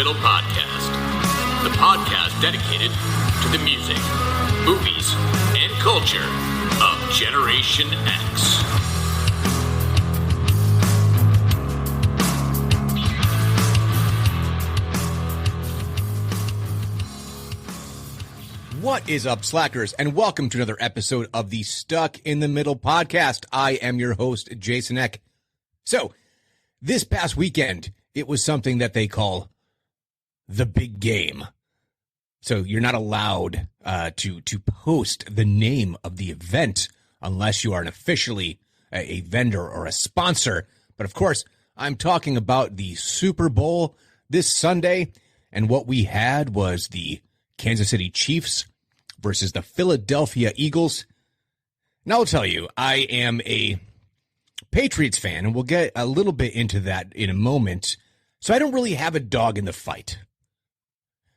Middle Podcast, the podcast dedicated to the music, movies, and culture of Generation X. What is up, slackers, and welcome to another episode of the Stuck in the Middle podcast. I am your host, Jason Eck. So, this past weekend, it was something that they call the big game. So you're not allowed to post the name of the event unless you are officially a vendor or a sponsor. But of course, I'm talking about the Super Bowl this Sunday, and what we had was the Kansas City Chiefs versus the Philadelphia Eagles. Now, I'll tell you, I am a Patriots fan, and we'll get a little bit into that in a moment. So I don't really have a dog in the fight.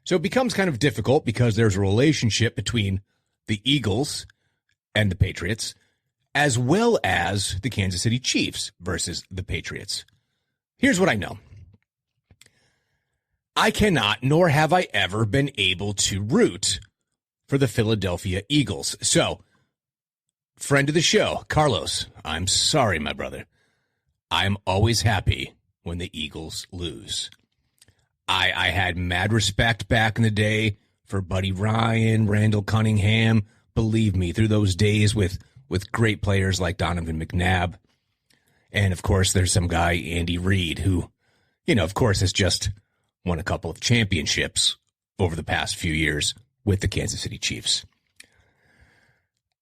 So it becomes kind of difficult because there's a relationship between the Eagles and the Patriots, as well as the Kansas City Chiefs versus the Patriots. Here's what I know. I cannot, nor have I ever been able to root for the Philadelphia Eagles. So, friend of the show, Carlos, I'm sorry, my brother. I'm always happy when the Eagles lose. I had mad respect back in the day for Buddy Ryan, Randall Cunningham. Believe me, through those days with great players like Donovan McNabb. And, of course, there's some guy, Andy Reid, who, of course, has just won a couple of championships over the past few years with the Kansas City Chiefs.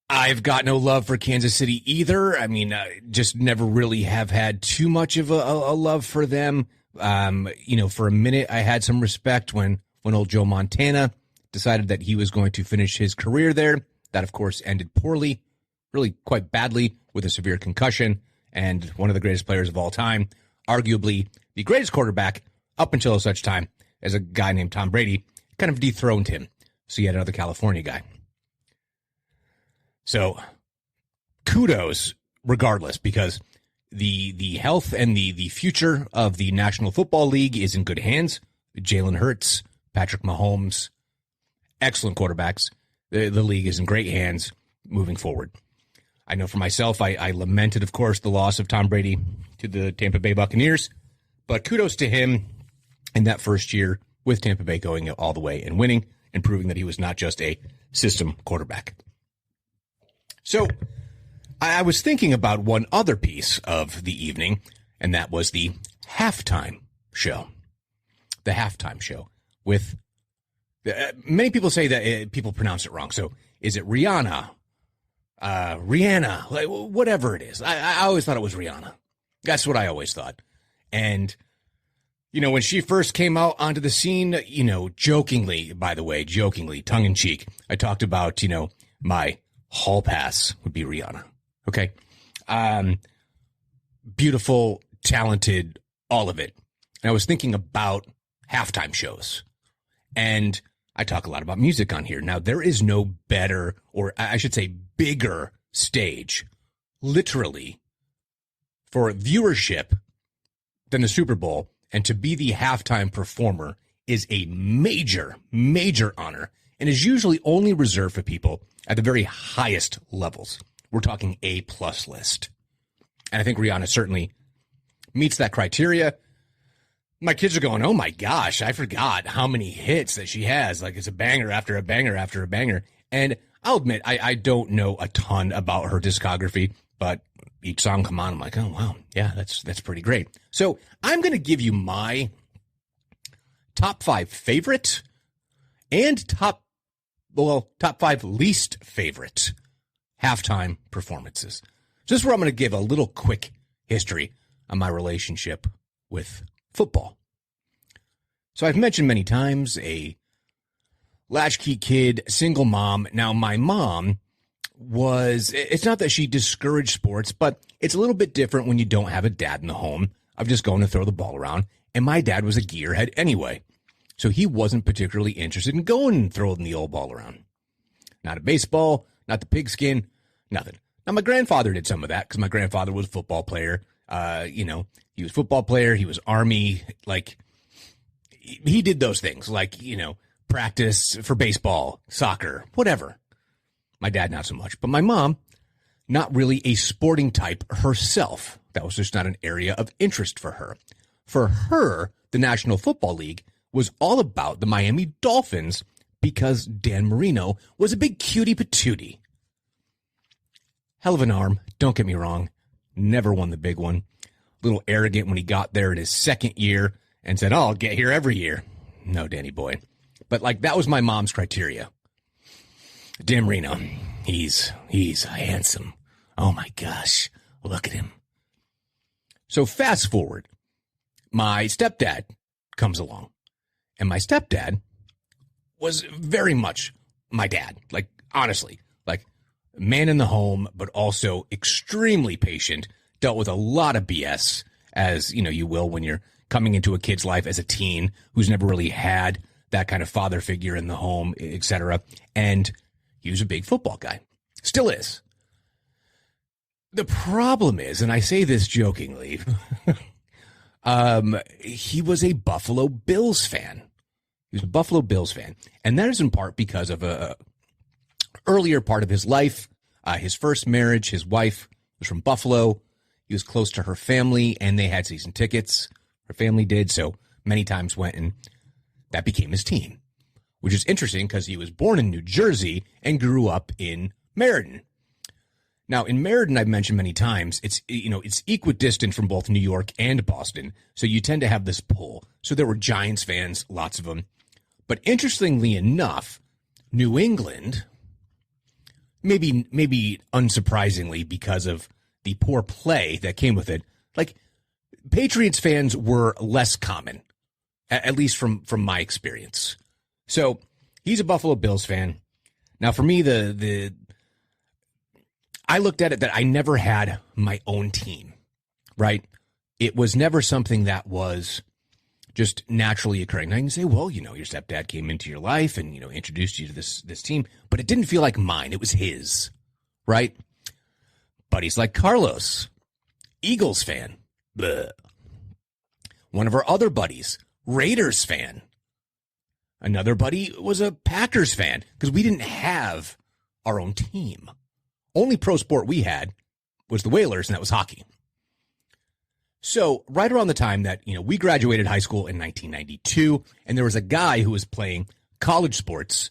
I've got no love for Kansas City either. I mean, just never really have had too much of a love for them. For a minute, I had some respect when old Joe Montana decided that he was going to finish his career there. That, of course, ended poorly, really quite badly, with a severe concussion, and one of the greatest players of all time, arguably the greatest quarterback up until such time as a guy named Tom Brady kind of dethroned him. So you had another California guy. So kudos regardless, because the health and the future of the National Football League is in good hands. Jalen Hurts, Patrick Mahomes, excellent quarterbacks. The league is in great hands moving forward. I know for myself, I lamented, of course, the loss of Tom Brady to the Tampa Bay Buccaneers, but kudos to him in that first year with Tampa Bay going all the way and winning and proving that he was not just a system quarterback. So I was thinking about one other piece of the evening, and that was the halftime show. The halftime show with many people say that people pronounce it wrong. So is it Rihanna? Rihanna, like, whatever it is. I always thought it was Rihanna. That's what I always thought. And when she first came out onto the scene, jokingly, tongue in cheek, I talked about, my hall pass would be Rihanna. Okay. Beautiful, talented, all of it. And I was thinking about halftime shows, and I talk a lot about music on here. Now, there is no better, or I should say bigger stage, literally, for viewership than the Super Bowl. And to be the halftime performer is a major, major honor, and is usually only reserved for people at the very highest levels. We're talking A+ list. And I think Rihanna certainly meets that criteria. My kids are going, oh my gosh, I forgot how many hits that she has. Like, it's a banger after a banger after a banger. And I'll admit, I don't know a ton about her discography, but each song come on, I'm like, oh, wow, yeah, that's pretty great. So I'm going to give you my top 5 favorite and top 5 least favorite halftime performances. So this is where I'm going to give a little quick history on my relationship with football. So I've mentioned many times, a latchkey kid, single mom. Now, my mom it's not that she discouraged sports, but it's a little bit different when you don't have a dad in the home of just going to throw the ball around. And my dad was a gearhead anyway, so he wasn't particularly interested in going and throwing the old ball around. Not a baseball, not the pigskin, nothing. Now, my grandfather did some of that because my grandfather was a football player. He was a football player. He was Army. Like, he did those things like, practice for baseball, soccer, whatever. My dad, not so much. But my mom, not really a sporting type herself. That was just not an area of interest for her. For her, the National Football League was all about the Miami Dolphins because Dan Marino was a big cutie patootie. Hell of an arm, don't get me wrong. Never won the big one. A little arrogant when he got there in his second year and said, I'll get here every year. No, Danny boy. But that was my mom's criteria. Dan Marino, he's handsome. Oh my gosh, look at him. So fast forward, my stepdad comes along, and my stepdad was very much my dad. Honestly, man in the home, but also extremely patient, dealt with a lot of BS, as you will when you're coming into a kid's life as a teen who's never really had that kind of father figure in the home, etc. And he was a big football guy. Still is. The problem is, and I say this jokingly, he was a Buffalo Bills fan. He was a Buffalo Bills fan. And that is in part because of a earlier part of his life. His first marriage, his wife was from Buffalo. He was close to her family, and they had season tickets. Her family did, so many times went, and that became his team, which is interesting because he was born in New Jersey and grew up in Meriden. Now, in Meriden, I've mentioned many times, it's equidistant from both New York and Boston, so you tend to have this pull. So there were Giants fans, lots of them. But interestingly enough, New England, maybe unsurprisingly because of the poor play that came with it, Patriots fans were less common, at least from my experience. So he's a Buffalo Bills fan. Now, for me, I looked at it that I never had my own team, right? It was never something that was just naturally occurring. Now you can say, well, your stepdad came into your life and, introduced you to this team, but it didn't feel like mine. It was his, right? Buddies like Carlos, Eagles fan. Bleh. One of our other buddies, Raiders fan. Another buddy was a Packers fan because we didn't have our own team. Only pro sport we had was the Whalers, and that was hockey. So right around the time that, we graduated high school in 1992, and there was a guy who was playing college sports,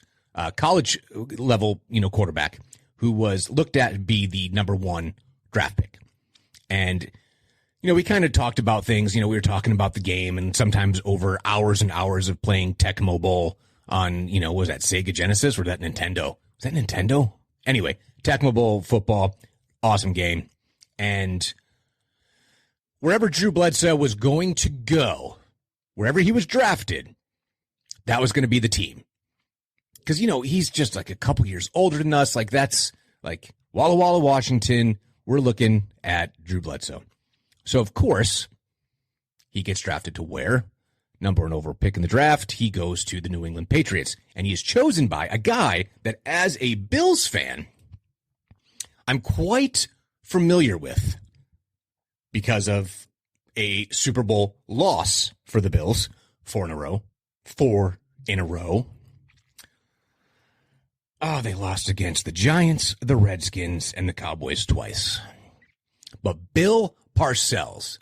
college level, quarterback, who was looked at to be the number one draft pick. And, we kind of talked about things, we were talking about the game, and sometimes over hours and hours of playing Tecmo Bowl on, was that Sega Genesis or was that Nintendo? Was that Nintendo? Anyway, Tecmo Bowl football, awesome game. And wherever Drew Bledsoe was going to go, wherever he was drafted, that was going to be the team. Because, he's just a couple years older than us. That's Walla Walla, Washington. We're looking at Drew Bledsoe. So, of course, he gets drafted to where? Number one overall pick in the draft. He goes to the New England Patriots. And he is chosen by a guy that, as a Bills fan, I'm quite familiar with because of a Super Bowl loss for the Bills, 4 in a row. Oh, they lost against the Giants, the Redskins, and the Cowboys twice. But Bill Parcells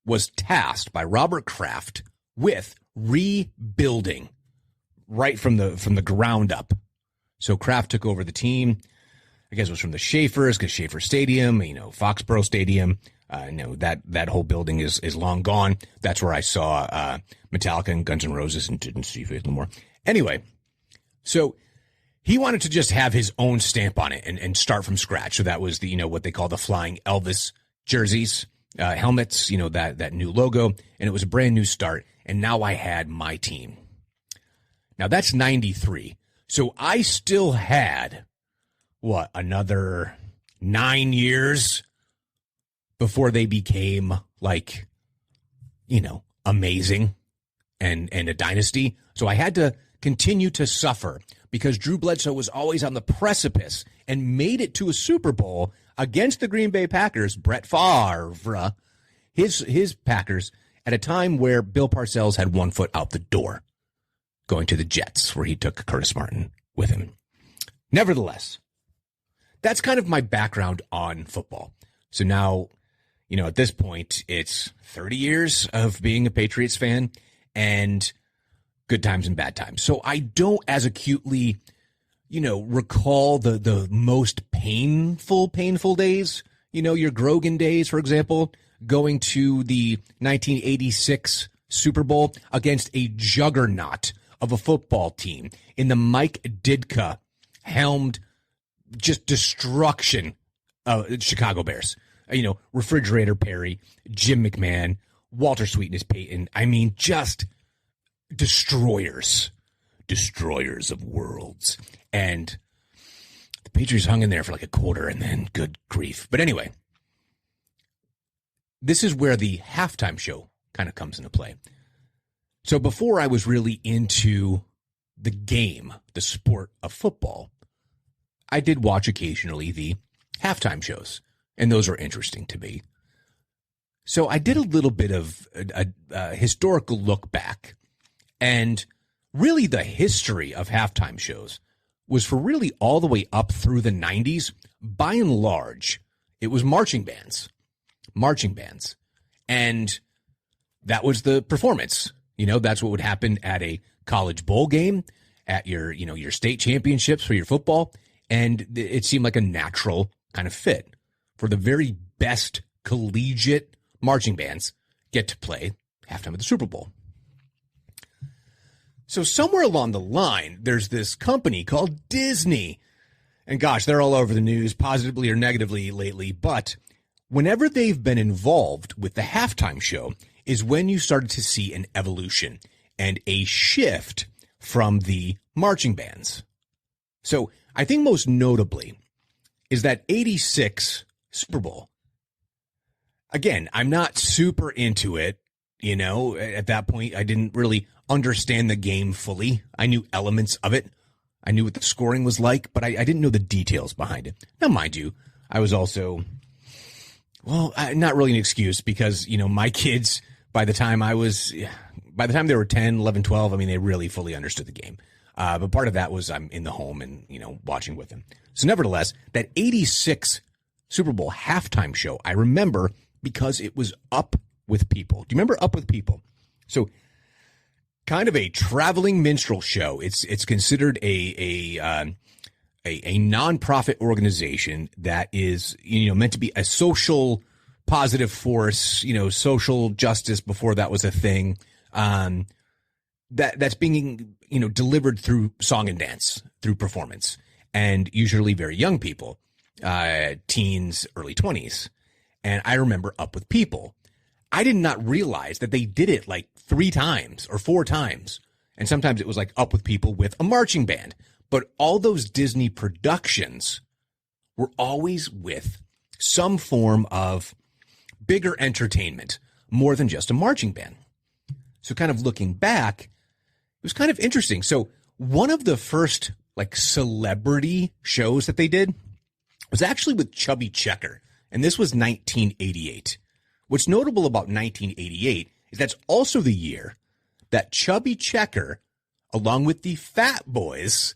was tasked by Robert Kraft with rebuilding right from the ground up. So Kraft took over the team. I guess it was from the Schaefers, because Schaefer Stadium, Foxborough Stadium, that whole building is long gone. That's where I saw Metallica and Guns N' Roses and didn't see Faith No More. Anyway, so he wanted to just have his own stamp on it and start from scratch. So that was the what they call the Flying Elvis jerseys, helmets, that new logo, and it was a brand new start. And now I had my team. Now that's 93. So I still had another 9 years before they became amazing and a dynasty. So I had to continue to suffer because Drew Bledsoe was always on the precipice and made it to a Super Bowl against the Green Bay Packers, Brett Favre, his Packers, at a time where Bill Parcells had one foot out the door, going to the Jets, where he took Curtis Martin with him. Nevertheless, that's kind of my background on football. So now, at this point, it's 30 years of being a Patriots fan and good times and bad times. So I don't as acutely, recall the most painful days, your Grogan days, for example, going to the 1986 Super Bowl against a juggernaut of a football team in the Mike Ditka helmed just destruction of Chicago Bears. Refrigerator Perry, Jim McMahon, Walter Sweetness Payton. I mean, just destroyers of worlds. And the Patriots hung in there for like a quarter and then good grief. But anyway, this is where the halftime show kind of comes into play. So before I was really into the game, the sport of football, I did watch occasionally the halftime shows, and those are interesting to me. So I did a little bit of a historical look back, and really the history of halftime shows was for really all the way up through the 90s. By and large, it was marching bands. And that was the performance. That's what would happen at a college bowl game, at your state championships for your football. And it seemed like a natural kind of fit for the very best collegiate marching bands get to play halftime at the Super Bowl. So somewhere along the line, there's this company called Disney. And gosh, they're all over the news, positively or negatively lately. But whenever they've been involved with the halftime show is when you started to see an evolution and a shift from the marching bands. So I think most notably is that 86 Super Bowl. Again, I'm not super into it. At that point, I didn't really understand the game fully. I knew elements of it. I knew what the scoring was like, but I didn't know the details behind it. Now, mind you, I was also, not really an excuse because, my kids, by the time they were 10, 11, 12, they really fully understood the game. But part of that was I'm in the home and, watching with them. So nevertheless, that 86 Super Bowl halftime show, I remember because it was Up with People. Do you remember Up with People? So kind of a traveling minstrel show. It's considered a nonprofit organization that is, meant to be a social positive force, social justice before that was a thing. That's being, delivered through song and dance, through performance, and usually very young people, teens, early 20s. And I remember Up with People. I did not realize that they did it like 3 times or 4 times. And sometimes it was like Up with People with a marching band. But all those Disney productions were always with some form of bigger entertainment, more than just a marching band. So kind of looking back, it was kind of interesting. So one of the first like celebrity shows that they did was actually with Chubby Checker. And this was 1988. What's notable about 1988 is that's also the year that Chubby Checker, along with the Fat Boys,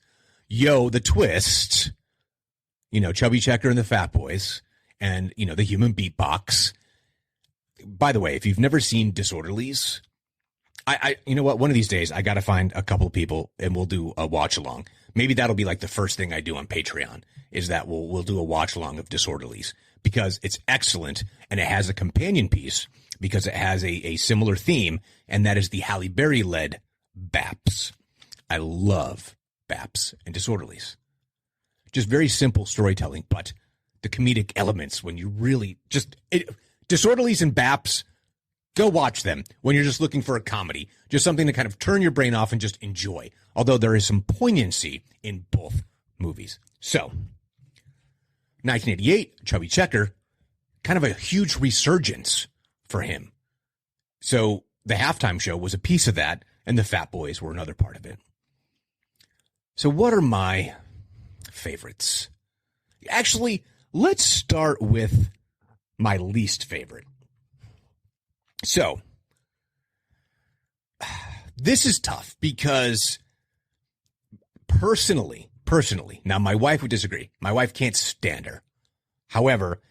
the Twist, Chubby Checker and the Fat Boys, and, the Human Beatbox. By the way, if you've never seen Disorderlies, you know what? One of these days, I got to find a couple of people and we'll do a watch along. Maybe that'll be like the first thing I do on Patreon is that we'll do a watch along of Disorderlies because it's excellent and it has a companion piece because it has a similar theme, and that is the Halle Berry led Baps. I love Baps and Disorderlies. Just very simple storytelling, but the comedic elements when you really Disorderlies and Baps, go watch them when you're just looking for a comedy, just something to kind of turn your brain off and just enjoy. Although there is some poignancy in both movies. So, 1988, Chubby Checker, kind of a huge resurgence for him. So the halftime show was a piece of that, and the Fat Boys were another part of it. So what are my favorites? Actually, let's start with my least favorite. So, This is tough because personally, now my wife would disagree. My wife can't stand her. However,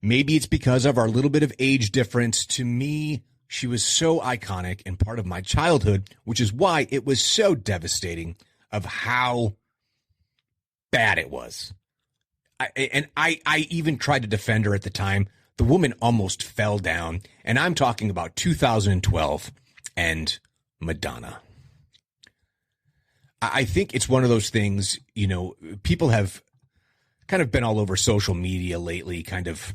maybe it's because of our little bit of age difference. To me, she was so iconic and part of my childhood, which is why it was so devastating of how bad it was. I even tried to defend her at the time. The woman almost fell down, and I'm talking about 2012 and Madonna. I think it's one of those things, you know, people have kind of been all over social media lately, kind of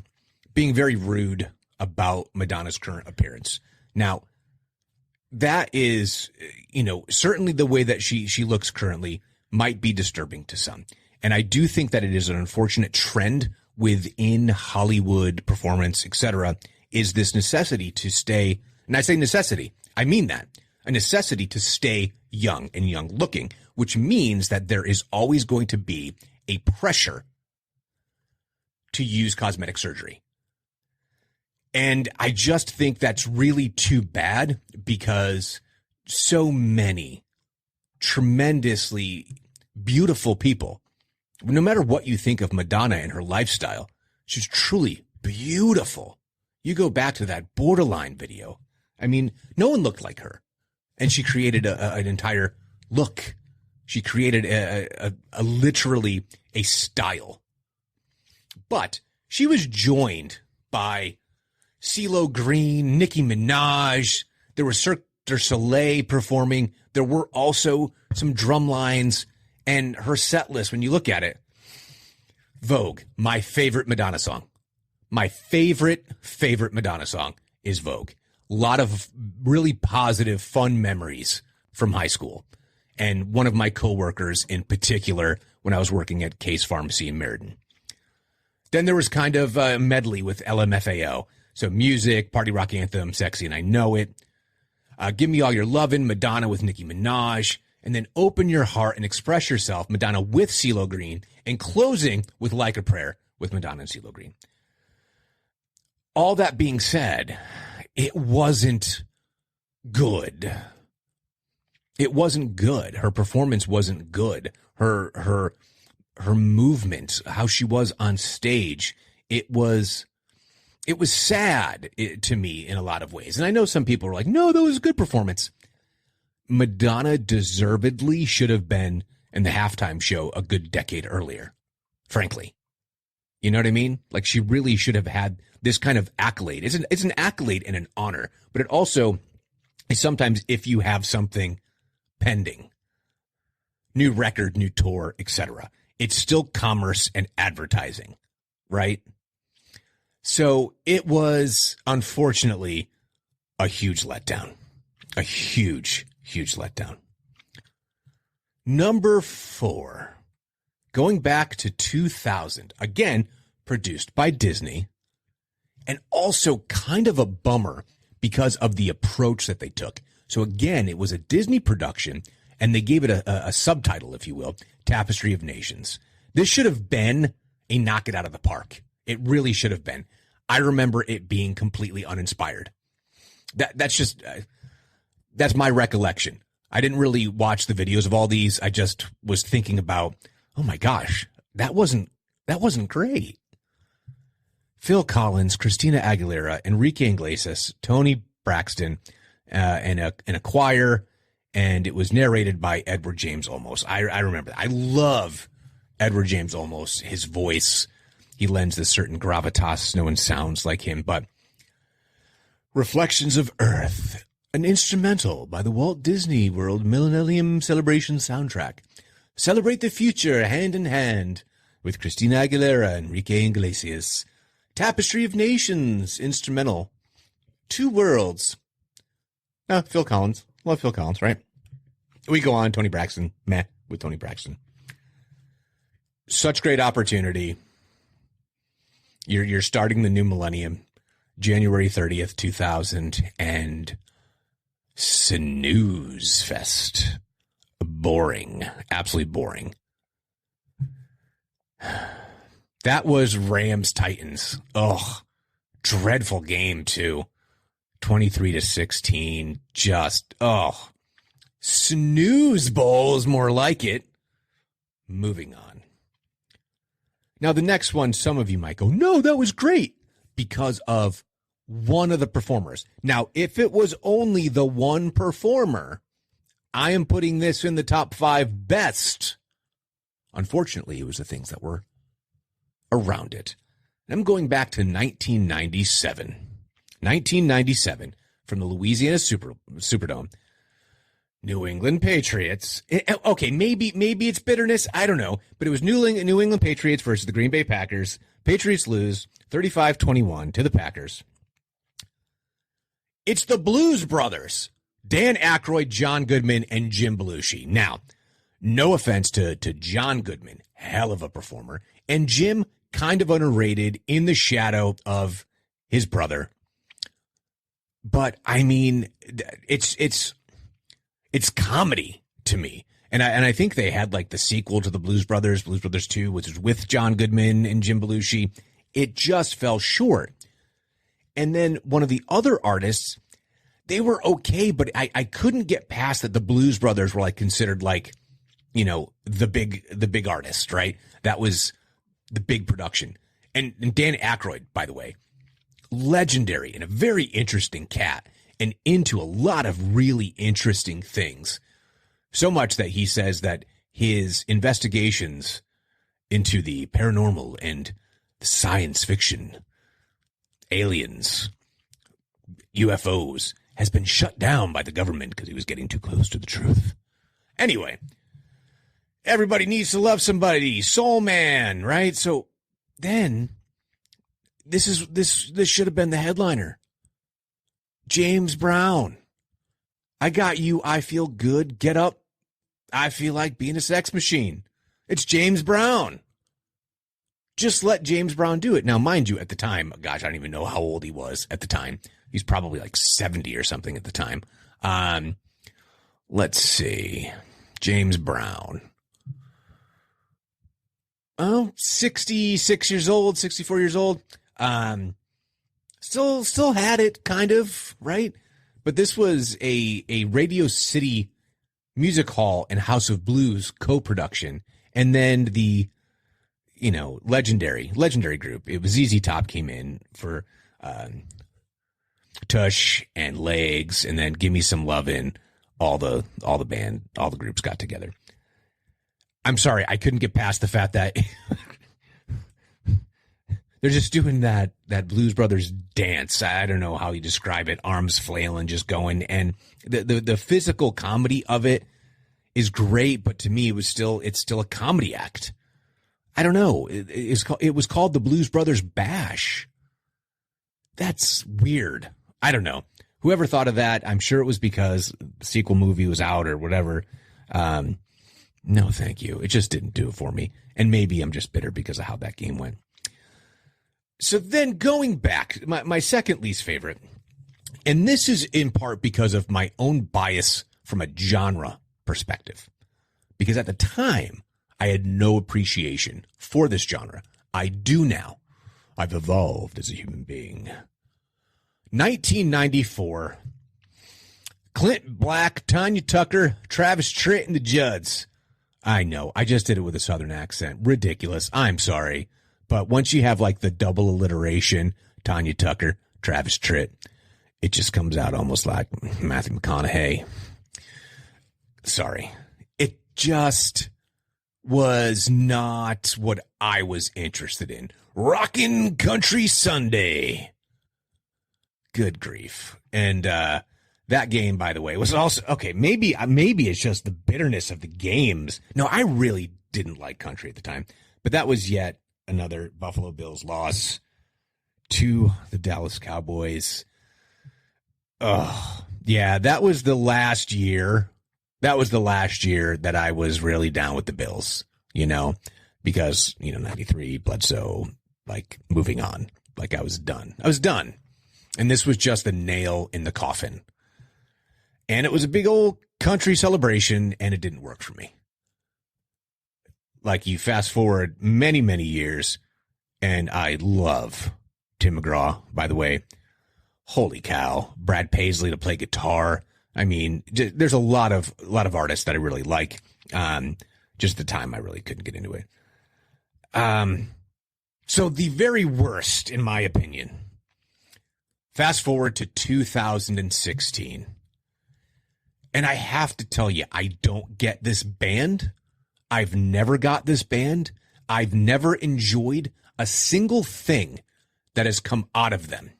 being very rude about Madonna's current appearance. Now, that is, you know, certainly the way that she looks currently might be disturbing to some. And I do think that it is an unfortunate trend within Hollywood performance, etc., is this necessity to stay, and I say necessity, I mean that, a necessity to stay young and young looking, which means that there is always going to be a pressure to use cosmetic surgery. And I just think that's really too bad because so many tremendously beautiful people, no matter what you think of Madonna and her lifestyle, she's truly beautiful. You go back to that Borderline video. I mean, no one looked like her. And she created an entire look. She created a literally a style. But she was joined by CeeLo Green, Nicki Minaj. There was Cirque du Soleil performing. There were also some drum lines, and her set list, when you look at it, Vogue, my favorite Madonna song. My favorite Madonna song is Vogue. A lot of really positive, fun memories from high school. And one of my coworkers in particular when I was working at Case Pharmacy in Meriden. Then there was kind of a medley with LMFAO. So music, party rock anthem, Sexy and I Know It. Give Me All Your Lovin', Madonna with Nicki Minaj. And then Open Your Heart and Express Yourself, Madonna with CeeLo Green. And closing with Like a Prayer with Madonna and CeeLo Green. All that being said, it wasn't good. It wasn't good. Her performance wasn't good. Her movement, how she was on stage, it was sad to me in a lot of ways. And I know some people were like, no, that was a good performance. Madonna deservedly should have been in the halftime show a good decade earlier, frankly. You know what I mean? Like, she really should have had this kind of accolade. It's an accolade and an honor, but it also is sometimes if you have something pending, new record, new tour, etc., it's still commerce and advertising, right? So it was, unfortunately, a huge letdown. A huge, huge letdown. Number 4, going back to 2000, again, produced by Disney, and also kind of a bummer because of the approach that they took. So again, it was a Disney production, and they gave it a subtitle, if you will, Tapestry of Nations. This should have been a knock it out of the park. It really should have been. I remember it being completely uninspired. That's my recollection. I didn't really watch the videos of all these. I just was thinking about, oh my gosh, that wasn't great. Phil Collins, Christina Aguilera, Enrique Iglesias, Tony Braxton, and a choir, and it was narrated by Edward James Olmos. I remember that. I love Edward James Olmos, his voice. He lends this certain gravitas. No one sounds like him, but Reflections of Earth, an instrumental by the Walt Disney World Millennium Celebration soundtrack. Celebrate the future hand in hand with Christina Aguilera and Enrique Iglesias. Tapestry of Nations, instrumental. Two Worlds. Phil Collins. Love Phil Collins, right? We go on, Tony Braxton. Meh, with Tony Braxton. Such great opportunity. You're starting the new millennium, January 30th, 2000, and snooze fest. Boring. Absolutely boring. That was Rams-Titans. Ugh. Dreadful game, too. 23-16. Just, Snooze Bowl is more like it. Moving on. Now, the next one, some of you might go, no, that was great because of one of the performers. Now, if it was only the one performer, I am putting this in the top 5 best. Unfortunately, it was the things that were around it. And I'm going back to 1997. 1997 from the Louisiana Superdome. New England Patriots. Okay, maybe it's bitterness. I don't know. But it was New England Patriots versus the Green Bay Packers. Patriots lose 35-21 to the Packers. It's the Blues Brothers. Dan Aykroyd, John Goodman, and Jim Belushi. Now, no offense to John Goodman, hell of a performer, and Jim, kind of underrated in the shadow of his brother. But I mean, it's comedy to me. And I think they had like the sequel to the Blues Brothers 2, which was with John Goodman and Jim Belushi. It just fell short. And then one of the other artists, they were okay, but I couldn't get past that the Blues Brothers were like considered like, you know, the big artist, right? That was the big production. And Dan Aykroyd, by the way, legendary and a very interesting cat and into a lot of really interesting things. So much that he says that his investigations into the paranormal and the science fiction, aliens, UFOs, has been shut down by the government because he was getting too close to the truth. Anyway, everybody needs to love somebody. Soul Man, right? So then this should have been the headliner. James Brown. I got you. I feel good. Get up. I feel like being a sex machine. It's James Brown. Just let James Brown do it. Now, mind you, at the time, gosh, I don't even know how old he was at the time. He's probably like 70 or something at the time. Let's see. James Brown. Oh, 66 years old, 64 years old. Still had it, kind of, right? But this was a Radio City Music Hall and House of Blues co-production. And then the, you know, legendary group. It was ZZ Top came in for Tush and Legs, and then Give Me Some Lovin'. All the groups got together. I'm sorry, I couldn't get past the fact that they're just doing that Blues Brothers dance. I don't know how you describe it. Arms flailing, just going. And the physical comedy of it is great, but to me, it's still a comedy act. I don't know. It was called the Blues Brothers Bash. That's weird. I don't know. Whoever thought of that, I'm sure it was because the sequel movie was out or whatever. No, thank you. It just didn't do it for me. And maybe I'm just bitter because of how that game went. So then going back, my second least favorite, and this is in part because of my own bias from a genre perspective. Because at the time, I had no appreciation for this genre. I do now. I've evolved as a human being. 1994. Clint Black, Tanya Tucker, Travis Tritt, and the Judds. I know. I just did it with a southern accent. Ridiculous. I'm sorry. But once you have like the double alliteration, Tanya Tucker, Travis Tritt, it just comes out almost like Matthew McConaughey. Sorry. It just was not what I was interested in. Rockin' Country Sunday. Good grief. And that game, by the way, was also, okay, maybe it's just the bitterness of the games. No, I really didn't like country at the time. But that was yet another Buffalo Bills loss to the Dallas Cowboys. Oh, yeah, that was the last year. That was the last year that I was really down with the Bills, you know, because, you know, 93, Bledsoe, like moving on, like I was done. And this was just the nail in the coffin. And it was a big old country celebration, and it didn't work for me. Like, you fast forward many, many years, and I love Tim McGraw, by the way. Holy cow. Brad Paisley to play guitar. I mean, there's a lot of artists that I really like. Just the time I really couldn't get into it. So the very worst, in my opinion, fast forward to 2016. And I have to tell you, I don't get this band. I've never got this band. I've never enjoyed a single thing that has come out of them.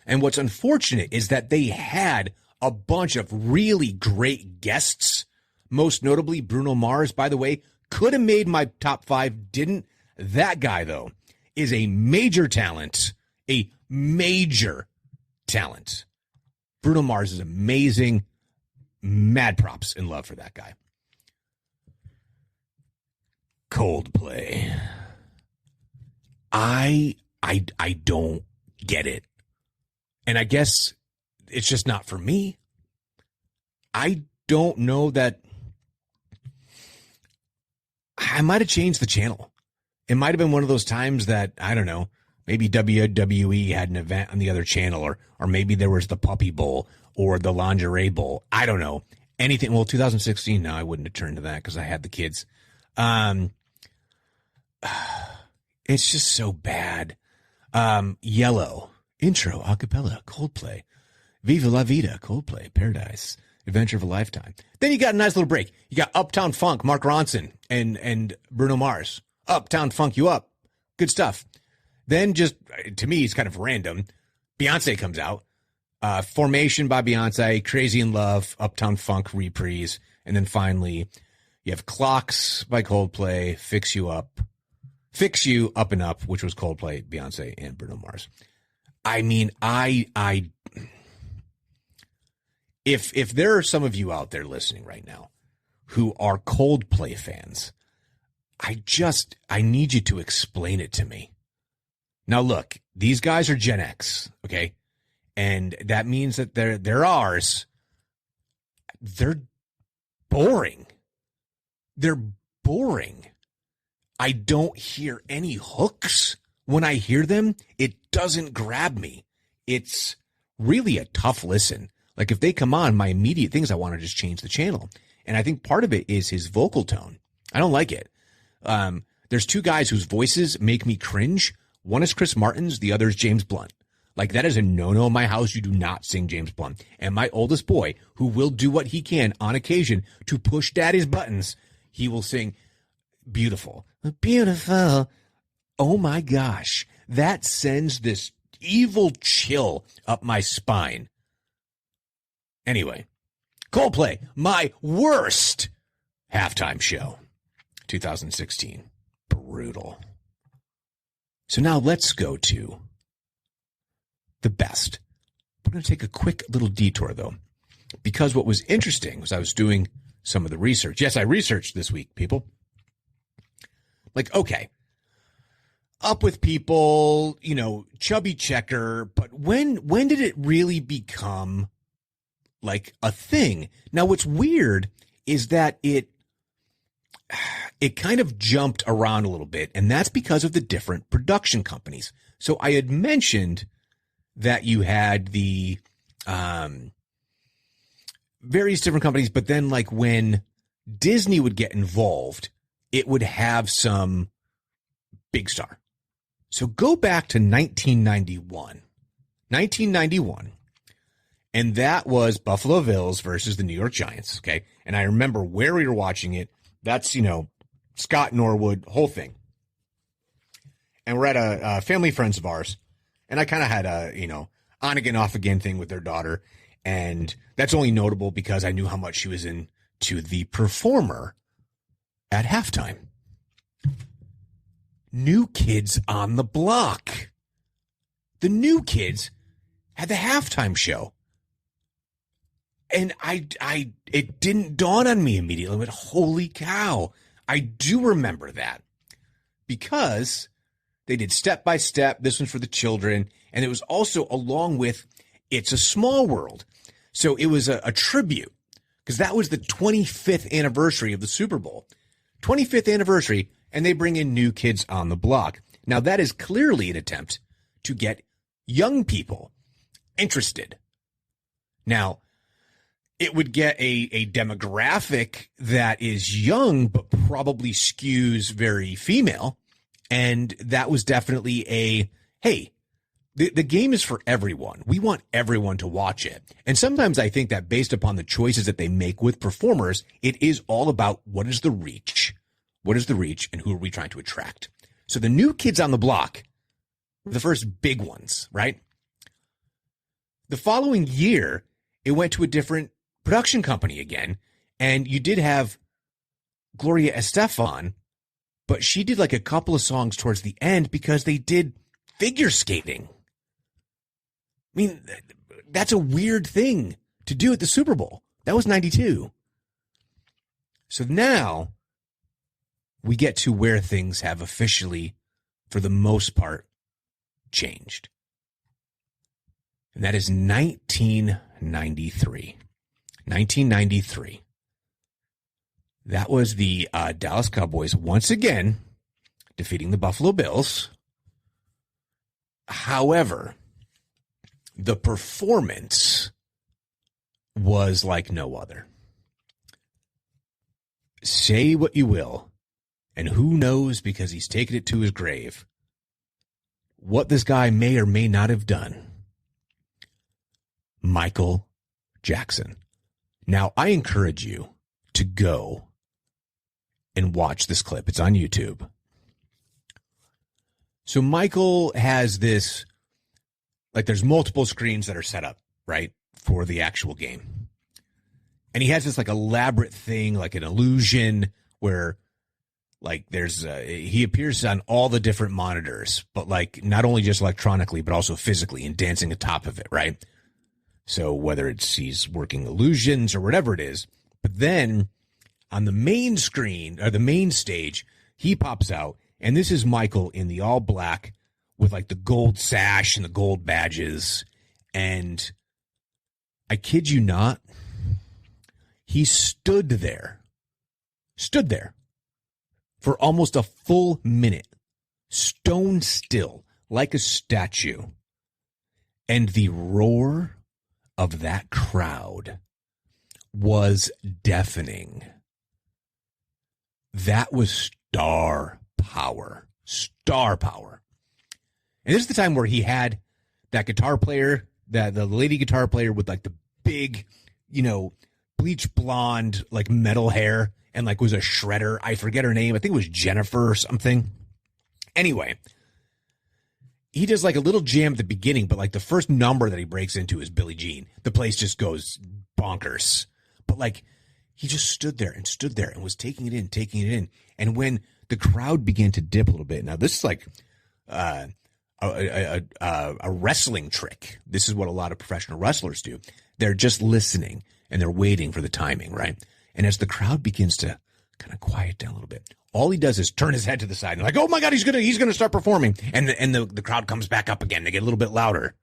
And what's unfortunate is that they had a bunch of really great guests, most notably Bruno Mars, by the way, could have made my top 5, didn't. That guy, though, is a major talent, a major talent. Bruno Mars is amazing. Mad props and love for that guy. Coldplay. I don't get it. And I guess it's just not for me. I don't know that I might have changed the channel. It might have been one of those times that, I don't know, maybe WWE had an event on the other channel, or maybe there was the Puppy Bowl or the Lingerie Bowl. I don't know. Anything. Well, 2016, no, I wouldn't have turned to that because I had the kids. It's just so bad. Yellow, intro, acapella, Coldplay. Viva la Vida, Coldplay, Paradise, Adventure of a Lifetime. Then you got a nice little break. You got Uptown Funk, Mark Ronson and Bruno Mars. Uptown Funk you up. Good stuff. Then just, to me, it's kind of random. Beyonce comes out. Formation by Beyonce, Crazy in Love, Uptown Funk reprise. And then finally, you have Clocks by Coldplay, Fix You Up and Up, which was Coldplay, Beyonce, and Bruno Mars. I mean, if there are some of you out there listening right now who are Coldplay fans, I need you to explain it to me. Now, look, these guys are Gen X, okay? And that means that they're ours. They're boring. They're boring. I don't hear any hooks. When I hear them, it doesn't grab me. It's really a tough listen. Like, if they come on, my immediate thing is I want to just change the channel. And I think part of it is his vocal tone. I don't like it. There's two guys whose voices make me cringe. One is Chris Martin's, the other is James Blunt. Like, that is a no-no in my house. You do not sing James Blunt. And my oldest boy, who will do what he can on occasion to push daddy's buttons, he will sing Beautiful. Beautiful. Oh my gosh. That sends this evil chill up my spine. Anyway, Coldplay, my worst halftime show, 2016. Brutal. So now let's go to the best. We're going to take a quick little detour, though, because what was interesting was I was doing some of the research. Yes, I researched this week, people. Like, okay, up with people, you know, chubby checker, but when did it really become like a thing? Now, what's weird is that it kind of jumped around a little bit, and that's because of the different production companies. So I had mentioned that you had the various different companies, but then like when Disney would get involved, it would have some big star. So go back to 1991. And that was Buffalo Bills versus the New York Giants, okay? And I remember where we were watching it. That's, you know, Scott Norwood, whole thing. And we're at a family friends of ours. And I kind of had a, you know, on again, off again thing with their daughter. And that's only notable because I knew how much she was into the performer at halftime. New Kids on the Block. The New Kids had the halftime show. And it didn't dawn on me immediately. I went, holy cow. I do remember that because they did Step by Step. This one's for the children. And it was also along with It's a Small World. So it was a tribute because that was the 25th anniversary of the Super Bowl. 25th anniversary, and they bring in New Kids on the Block. Now, that is clearly an attempt to get young people interested. Now, it would get a demographic that is young, but probably skews very female. And that was definitely hey, the game is for everyone. We want everyone to watch it. And sometimes I think that based upon the choices that they make with performers, it is all about what is the reach? What is the reach and who are we trying to attract? So the New Kids on the Block were the first big ones, right? The following year, it went to a different production company again. And you did have Gloria Estefan, but she did like a couple of songs towards the end because they did figure skating. I mean, that's a weird thing to do at the Super Bowl. That was 92. So now we get to where things have officially, for the most part, changed. And that is 1993. 1993. That was the Dallas Cowboys once again defeating the Buffalo Bills. However, the performance was like no other. Say what you will, and who knows, because he's taken it to his grave, what this guy may or may not have done. Michael Jackson. Now, I encourage you to go and watch this clip. It's on YouTube. So Michael has this, like there's multiple screens that are set up, right, for the actual game. And he has this like elaborate thing, like an illusion where like there's, he appears on all the different monitors, but like not only just electronically, but also physically and dancing atop of it, right? So whether it's he's working illusions or whatever it is, but then on the main screen or the main stage, he pops out. And this is Michael in the all black with like the gold sash and the gold badges. And I kid you not, he stood there for almost a full minute, stone still, like a statue. And the roar of that crowd was deafening. That was star power. And this is the time where he had that guitar player, that the lady guitar player with like the big, bleach blonde, like metal hair and like was a shredder. I forget her name. I think it was Jennifer or something. Anyway, he does like a little jam at the beginning, but like the first number that he breaks into is Billie Jean. The place just goes bonkers. But like he just stood there and was taking it in. And when the crowd began to dip a little bit, now this is like a wrestling trick. This is what a lot of professional wrestlers do. They're just listening and they're waiting for the timing, right? And as the crowd begins to kind of quiet down a little bit, all he does is turn his head to the side and like, oh my God, he's gonna start performing. And the crowd comes back up again. They get a little bit louder.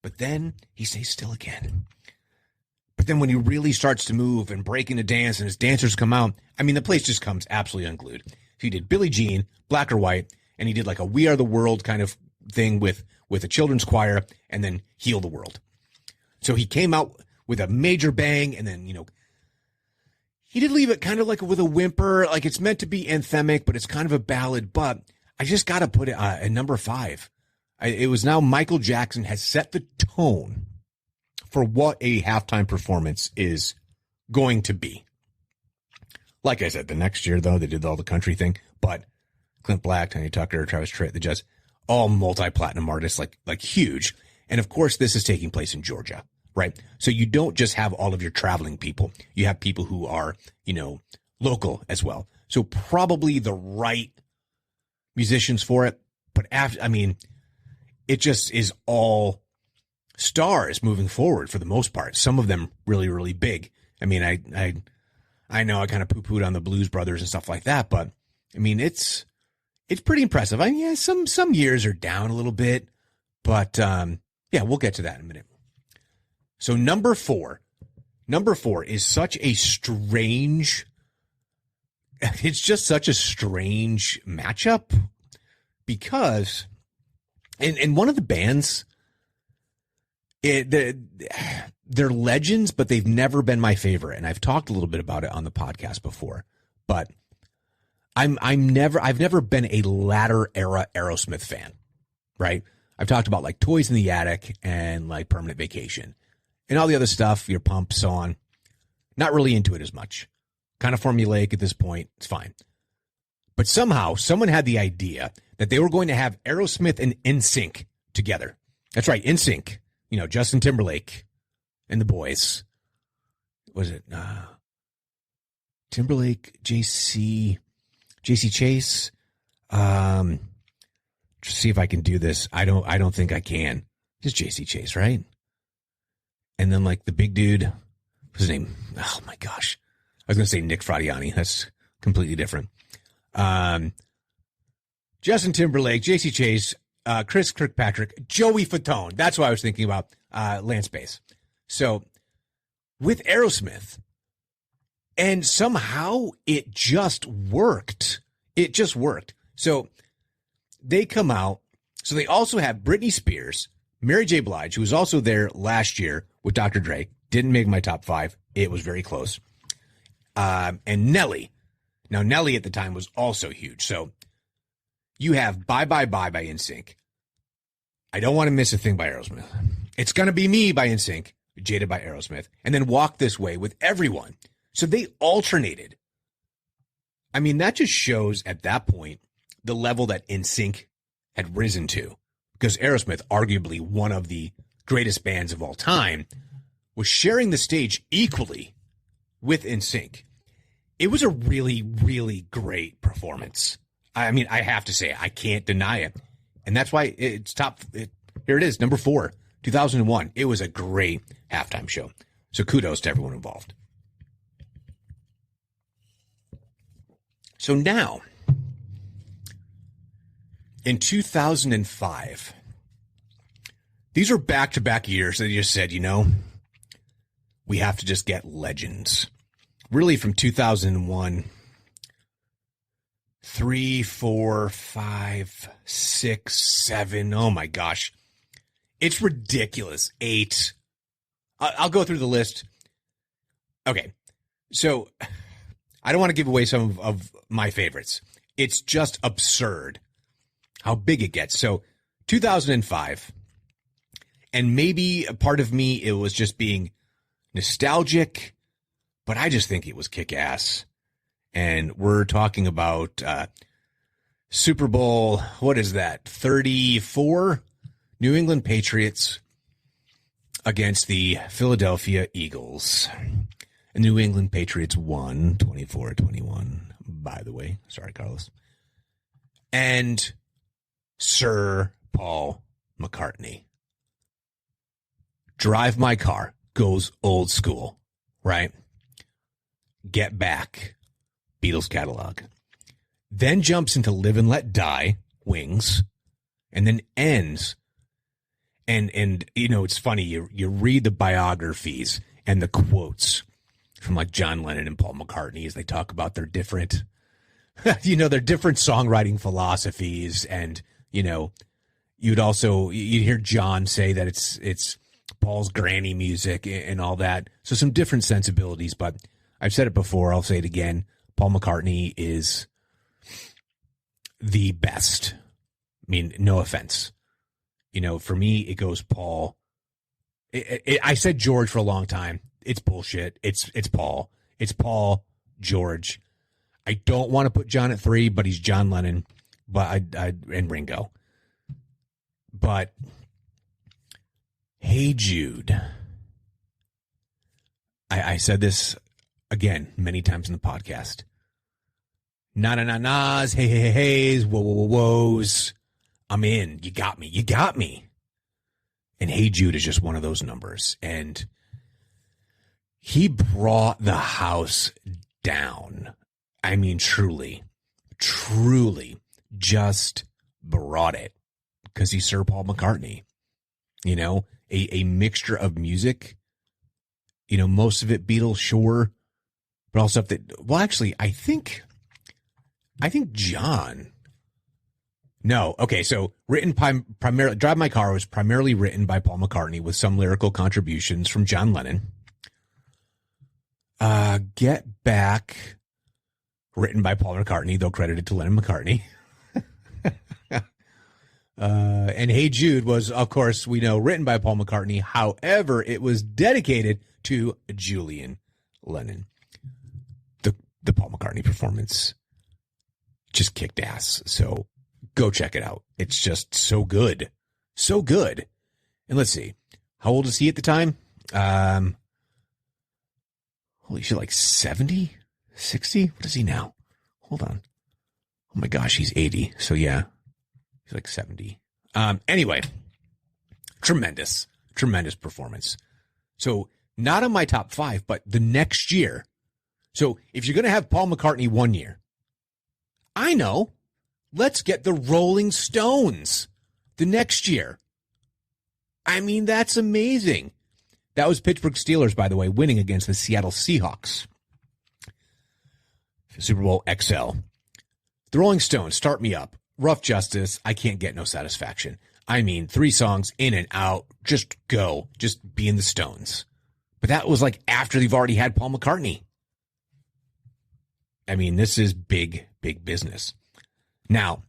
But then he stays still again. But then when he really starts to move and break into dance and his dancers come out, I mean, the place just comes absolutely unglued. So he did Billie Jean, Black or White, and he did like a We Are the World kind of thing with a children's choir, and then Heal the World. So he came out with a major bang, and then, he did leave it kind of like with a whimper. Like it's meant to be anthemic, but it's kind of a ballad. But I just got to put it at number 5. It was now Michael Jackson has set the tone for what a halftime performance is going to be. Like I said, the next year, though, they did all the country thing. But Clint Black, Tony Tucker, Travis Tritt, the just all multi-platinum artists, like huge. And of course, this is taking place in Georgia, right? So you don't just have all of your traveling people. You have people who are, local as well. So probably the right musicians for it. But it just is all stars moving forward for the most part. Some of them really, really big. I mean, I know I kind of poo-pooed on the Blues Brothers and stuff like that, but I mean, it's pretty impressive. Some years are down a little bit, but we'll get to that in a minute. So number four is such a strange, it's just such a strange matchup because, and one of the bands, the they're legends, but they've never been my favorite. And I've talked a little bit about it on the podcast before, but I've never been a latter era Aerosmith fan, right? I've talked about like Toys in the Attic and like Permanent Vacation and all the other stuff, your Pump, so on. Not really into it as much. Kind of formulaic at this point. It's fine. But somehow someone had the idea that they were going to have Aerosmith and NSYNC together. That's right, NSYNC. You know, Justin Timberlake and the boys. Was it Timberlake, JC Chase? See if I can do this. I don't think I can. Just JC Chase, right? And then like the big dude, what's his name? Oh my gosh. I was going to say Nick Fradiani. That's completely different. Justin Timberlake, JC Chase, Chris Kirkpatrick, Joey Fatone. That's what I was thinking about. Lance Bass. So with Aerosmith, and somehow it just worked. It just worked. So they come out. So they also have Britney Spears, Mary J. Blige, who was also there last year with Dr. Dre. Didn't make my top 5. It was very close. And Nelly. Now, Nelly at the time was also huge. So you have Bye Bye Bye by NSYNC. I Don't Want to Miss a Thing by Aerosmith. It's Gonna Be Me by NSYNC. Jaded by Aerosmith. And then Walk This Way with Everyone. So they alternated. I mean, that just shows at that point the level that NSYNC had risen to. Because Aerosmith, arguably one of the greatest bands of all time, was sharing the stage equally with NSYNC. It was a really, really great performance. I mean, I have to say, I can't deny it. And that's why it's here it is, number 4, 2001. It was a great halftime show. So kudos to everyone involved. So now, in 2005, these are back-to-back years that you just said, you know, we have to just get legends. Really from 2001, 3, 4, 5, 6, 7. Oh my gosh. It's ridiculous. 8. I'll go through the list. Okay. So I don't want to give away some of my favorites. It's just absurd how big it gets. So 2005, and maybe a part of me, it was just being nostalgic, but I just think it was kick-ass. And we're talking about Super Bowl, what is that, 34? New England Patriots against the Philadelphia Eagles. And New England Patriots won 24-21, by the way. Sorry, Carlos. And Sir Paul McCartney. Drive My Car goes old school, right? Get Back, Beatles catalog. Then jumps into Live and Let Die, Wings, and then ends. And you know, it's funny, you read the biographies and the quotes from like John Lennon and Paul McCartney as they talk about their different, their different songwriting philosophies. And, you'd hear John say that it's Paul's granny music and all that. So some different sensibilities, but I've said it before. I'll say it again. Paul McCartney is the best. I mean, no offense. For me, it goes Paul. I said George for a long time. It's bullshit. It's Paul. It's Paul, George. I don't want to put John at 3, but he's John Lennon, and Ringo. But Hey Jude. I said this again many times in the podcast. Na-na-na-nas, hey-hey-hey-heys, whoa-whoa-whoa-whoas. I'm in. You got me. You got me. And Hey Jude is just one of those numbers. And he brought the house down. I mean, truly just brought it. Because he's Sir Paul McCartney. A mixture of music. Most of it Beatles, sure. But also stuff that, well, actually, I think John No. Okay. So written primarily, Drive My Car was primarily written by Paul McCartney with some lyrical contributions from John Lennon. Get Back, written by Paul McCartney, though credited to Lennon McCartney. And Hey Jude was, of course, we know, written by Paul McCartney. However, it was dedicated to Julian Lennon. The Paul McCartney performance just kicked ass. So go check it out. It's just so good. So good. And let's see. How old is he at the time? Holy shit, like 70? 60? What is he now? Hold on. Oh my gosh, he's 80. So yeah, he's like 70. Anyway, tremendous performance. So not on my top 5, but the next year. So if you're going to have Paul McCartney one year, I know, let's get the Rolling Stones the next year. I mean, that's amazing. That was Pittsburgh Steelers, by the way, winning against the Seattle Seahawks. Super Bowl XL. The Rolling Stones, Start Me Up, Rough Justice, I Can't Get No Satisfaction. I mean, 3 songs, in and out, just go, just be in the Stones. But that was like after they've already had Paul McCartney. I mean, this is big, big business. Now,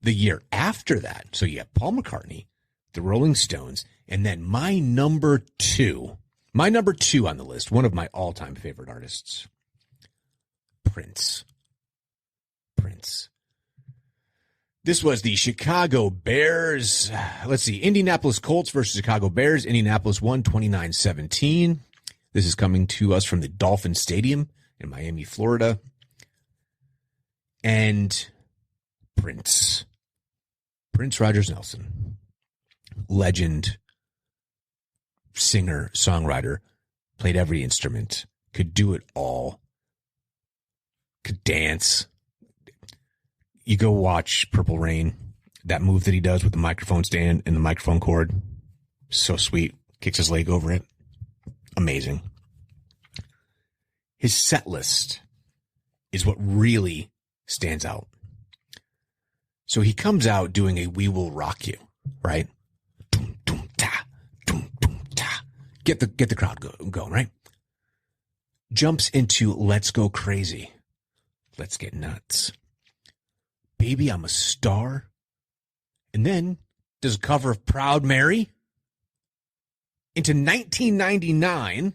the year after that, so you have Paul McCartney, the Rolling Stones, and then my number two on the list, one of my all-time favorite artists, Prince. This was the Chicago Bears. Let's see, Indianapolis Colts versus Chicago Bears. Indianapolis won 29-17. This is coming to us from the Dolphin Stadium in Miami, Florida. And Prince Rogers Nelson, legend, singer, songwriter, played every instrument, could do it all, could dance. You go watch Purple Rain, that move that he does with the microphone stand and the microphone cord. So sweet. Kicks his leg over it. Amazing. His set list is what really stands out. So he comes out doing a We Will Rock You, right? Doom, doom, ta, doom, doom, ta. Get the crowd going, right? Jumps into Let's Go Crazy. Let's Get Nuts. Baby, I'm a Star. And then does a cover of Proud Mary. Into 1999,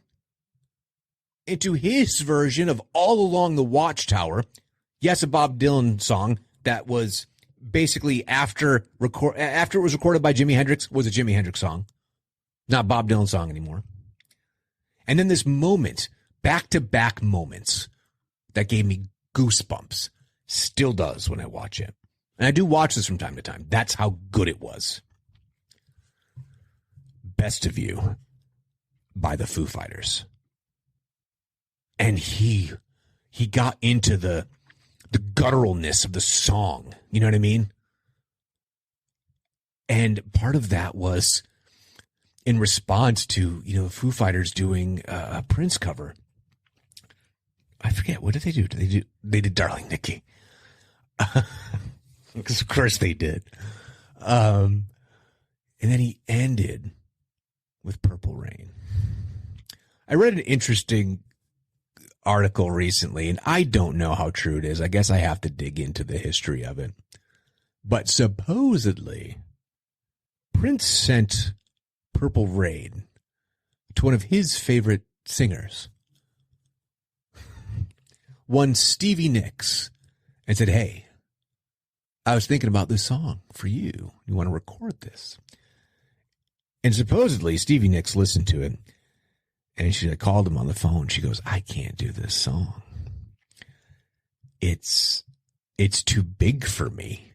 into his version of All Along the Watchtower. Yes, a Bob Dylan song that was basically after it was recorded by Jimi Hendrix, was a Jimi Hendrix song. Not Bob Dylan song anymore. And then this moment, back-to-back moments that gave me goosebumps. Still does when I watch it. And I do watch this from time to time. That's how good it was. Best of You by the Foo Fighters. And he got into the gutturalness of the song. You know what I mean? And part of that was in response to, Foo Fighters doing a Prince cover. I forget, what did they do? They did Darling Nikki. Because of course they did. And then he ended with Purple Rain. I read an interesting article recently, and I don't know how true it is. I guess I have to dig into the history of it. But supposedly, Prince sent Purple Rain to one of his favorite singers, one Stevie Nicks, and said, "Hey, I was thinking about this song for you. You want to record this?" And supposedly Stevie Nicks listened to it, and she called him on the phone. She goes, "I can't do this song. It's too big for me.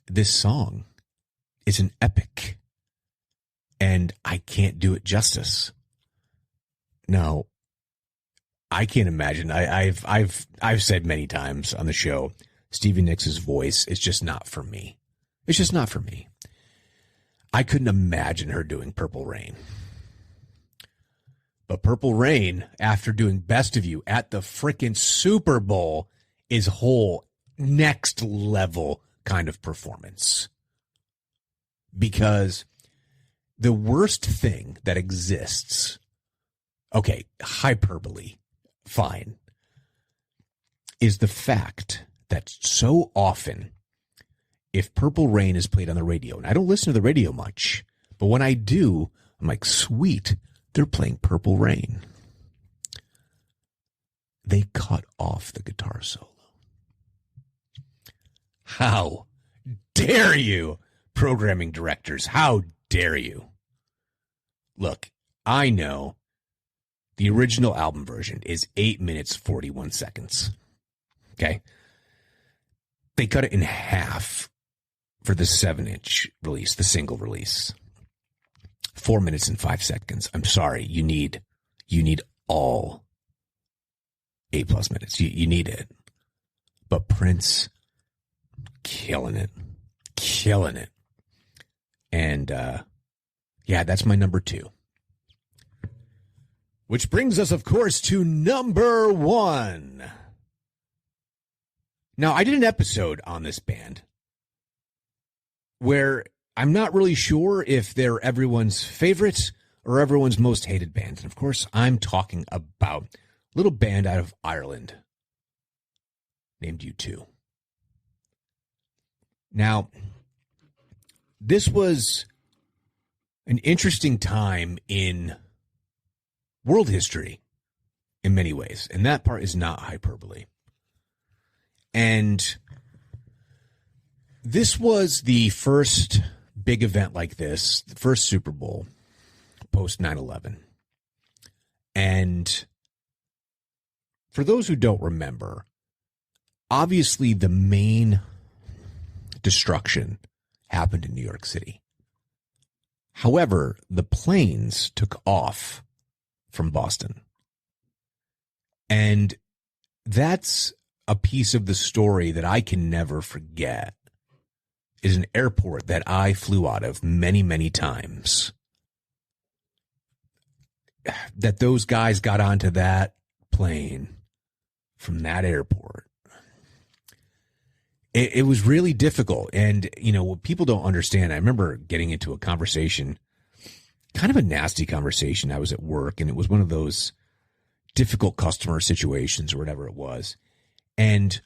This song is an epic, and I can't do it justice." Now, I can't imagine. I've said many times on the show, Stevie Nicks' voice is just not for me. It's just not for me. I couldn't imagine her doing Purple Rain. But Purple Rain, after doing Best of You at the frickin' Super Bowl, is whole next level kind of performance. Because the worst thing that exists, okay, hyperbole, fine, is the fact that so often, if Purple Rain is played on the radio, and I don't listen to the radio much, but when I do, I'm like, sweet, they're playing Purple Rain. They cut off the guitar solo. How dare you, programming directors? How dare you? Look, I know the original album version is 8 minutes, 41 seconds. Okay? They cut it in half for the 7-inch release, the single release. 4 minutes and 5 seconds. I'm sorry. You need all 8+ minutes. You need it. But Prince, killing it. And, yeah, that's my number 2. Which brings us, of course, to number 1. Now, I did an episode on this band where I'm not really sure if they're everyone's favorite or everyone's most hated band. And, of course, I'm talking about a little band out of Ireland named U2. Now, this was an interesting time in world history in many ways, and that part is not hyperbole. And this was the first big event like this, the first Super Bowl post 9/11. And for those who don't remember, obviously the main destruction happened in New York City. However, the planes took off from Boston. And that's a piece of the story that I can never forget, is an airport that I flew out of many, many times. That those guys got onto that plane from that airport. It was really difficult. And, you know, what people don't understand, I remember getting into a conversation, kind of a nasty conversation. I was at work, and it was one of those difficult customer situations or whatever it was. And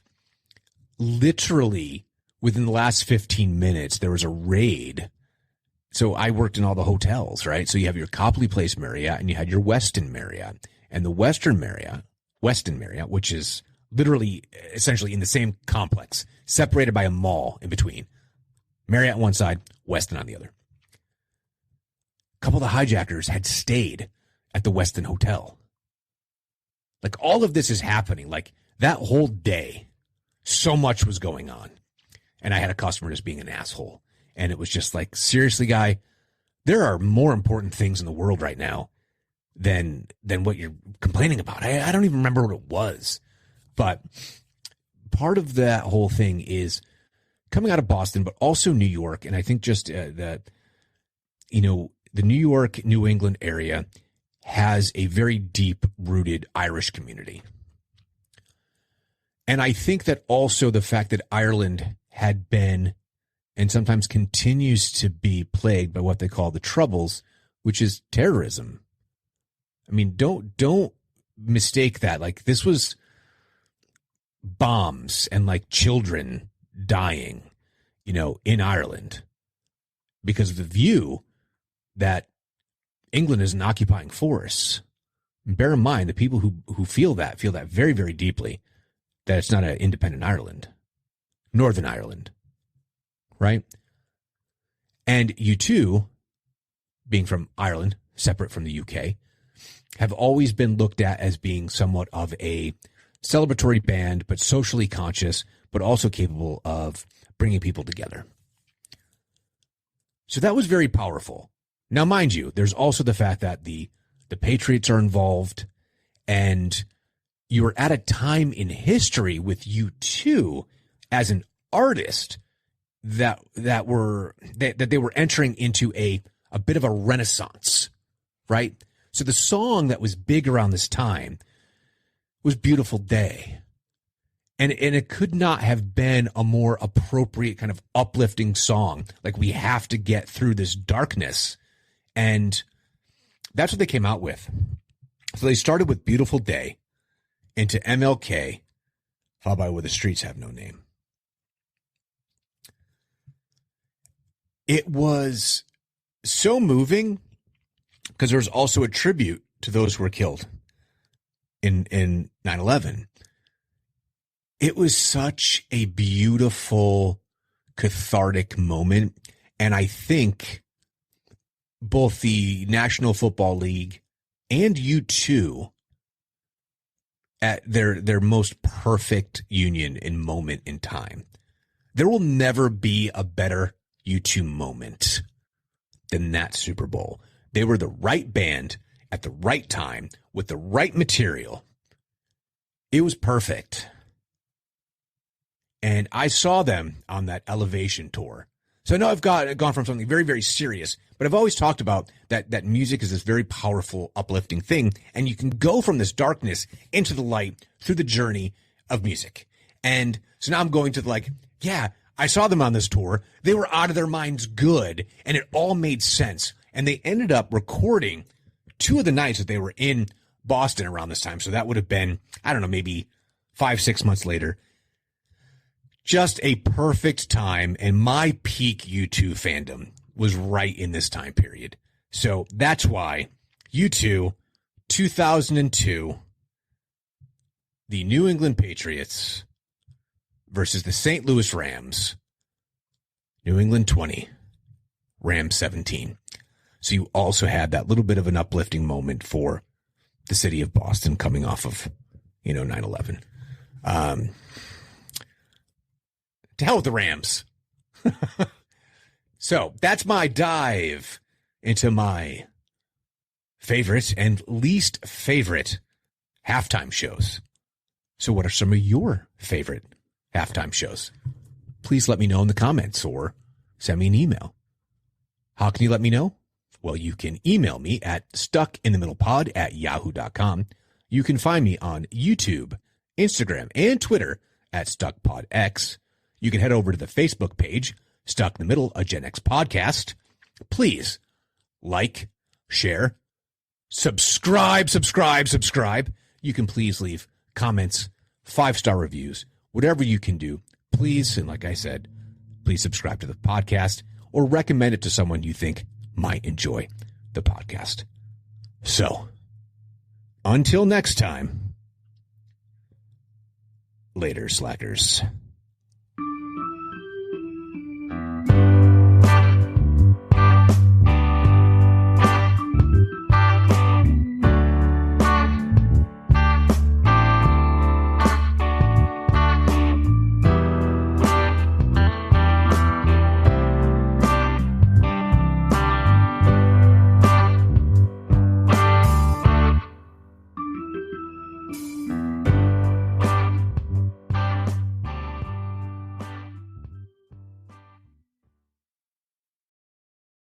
literally within the last 15 minutes, there was a raid. So I worked in all the hotels, right? So you have your Copley Place Marriott and you had your Westin Marriott. And the Westin Marriott, which is literally essentially in the same complex, separated by a mall in between. Marriott on one side, Westin on the other. A couple of the hijackers had stayed at the Westin Hotel. Like, all of this is happening. Like, that whole day, so much was going on. And I had a customer just being an asshole. And it was just like, seriously, guy, there are more important things in the world right now than what you're complaining about. I don't even remember what it was. But part of that whole thing is coming out of Boston, but also New York. And I think just that, you know, the New York, New England area has a very deep-rooted Irish community. And I think that also the fact that Ireland had been and sometimes continues to be plagued by what they call the Troubles, which is terrorism. I mean, don't mistake that. Like, this was bombs and like children dying, you know, in Ireland because of the view that England is an occupying force. And bear in mind, the people who feel that very, very deeply, that it's not an independent Ireland, Northern Ireland, right? And U2, being from Ireland, separate from the UK, have always been looked at as being somewhat of a celebratory band, but socially conscious, but also capable of bringing people together. So that was very powerful. Now, mind you, there's also the fact that the Patriots are involved, and you were at a time in history with U2 as an artist that they were entering into a bit of a renaissance, right? So the song that was big around this time was Beautiful Day. And it could not have been a more appropriate kind of uplifting song. Like, we have to get through this darkness. And that's what they came out with. So they started with Beautiful Day into MLK, followed by Where the Streets Have No Name. It was so moving because there was also a tribute to those who were killed in 9/11. It was such a beautiful, cathartic moment. And I think both the National Football League and U2 at their most perfect union in moment in time. There will never be a better U2 moment than that Super Bowl. They were the right band at the right time with the right material. It was perfect. And I saw them on that Elevation tour. So I know I've gone from something very, very serious, but I've always talked about that music is this very powerful, uplifting thing. And you can go from this darkness into the light through the journey of music. And so now I'm going to I saw them on this tour. They were out of their minds good, and it all made sense. And they ended up recording 2 of the nights that they were in Boston around this time. So that would have been, I don't know, maybe 5-6 months later. Just a perfect time, and my peak U2 fandom was right in this time period. So that's why U2, 2002, the New England Patriots versus the St. Louis Rams, New England 20, Rams 17. So you also had that little bit of an uplifting moment for the city of Boston coming off of, 9/11. To hell with the Rams. So that's my dive into my favorite and least favorite halftime shows. So what are some of your favorite halftime shows? Please let me know in the comments or send me an email. How can you let me know? Well, you can email me at stuckinthemiddlepod@yahoo.com. You can find me on YouTube, Instagram, and Twitter at StuckPodX. You can head over to the Facebook page, Stuck in the Middle, a Gen X podcast. Please like, share, subscribe. You can please leave comments, 5-star reviews, whatever you can do. Please, and like I said, please subscribe to the podcast or recommend it to someone you think might enjoy the podcast. So, until next time, later, slackers.